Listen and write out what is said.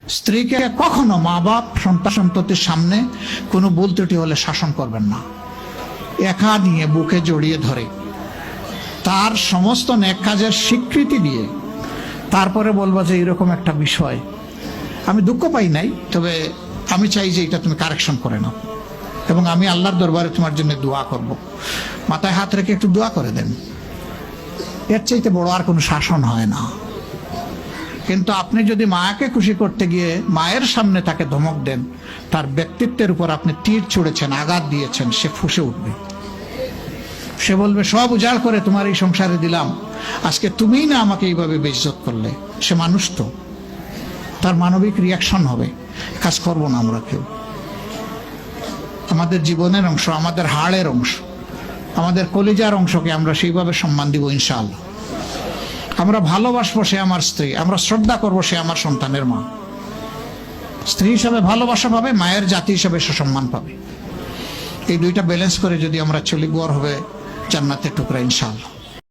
স্ত্রীকে কখনো মা বাপ সন্তান সন্ততির সামনে কোনো ভুল ত্রুটি হলে শাসন করবেন না। একা নিয়ে বুকে জড়িয়ে ধরে তার সমস্ত নেক কাজের স্বীকৃতি দিয়ে তারপরে বলবো যে এরকম একটা বিষয় আমি দুঃখ পাই নাই, তবে আমি চাই যে এটা তুমি কারেকশন করে নাও এবং আমি আল্লাহর দরবারে তোমার জন্য দোয়া করব। মাথায় হাত রেখে একটু দোয়া করে দেন। এর চাইতে বড় আর কোনো শাসন হয় না। কিন্তু আপনি যদি মাকে খুশি করতে গিয়ে মায়ের সামনে তাকে ধমক দেন, তার ব্যক্তিত্বের উপর আপনি তীর ছুঁড়েছেন, আঘাত দিয়েছেন, সে ফুঁসে উঠবে। সে বলবে সব উজাড় করে তোমার এই সংসারে দিলাম, আজকে তুমিই না আমাকে এইভাবে বেইজ্জত করলে। সে মানুষ তো, তার মানবিক রিয়াকশন হবে। কাজ করবো না আমরা কেউ। আমাদের জীবনের অংশ, আমাদের হাড়ের অংশ, আমাদের কলিজার অংশকে আমরা সেইভাবে সম্মান দিব ইনশাআল্লাহ। আমরা ভালোবাসবো সে আমার স্ত্রী, আমরা শ্রদ্ধা করবো সে আমার সন্তানের মা। স্ত্রী হিসাবে ভালোবাসা পাবে, মায়ের জাতি হিসাবে সে সম্মান পাবে। এই দুইটা ব্যালেন্স করে যদি আমরা চলি, গড় হবে জান্নাতের টুকরা ইনশাআল্লাহ।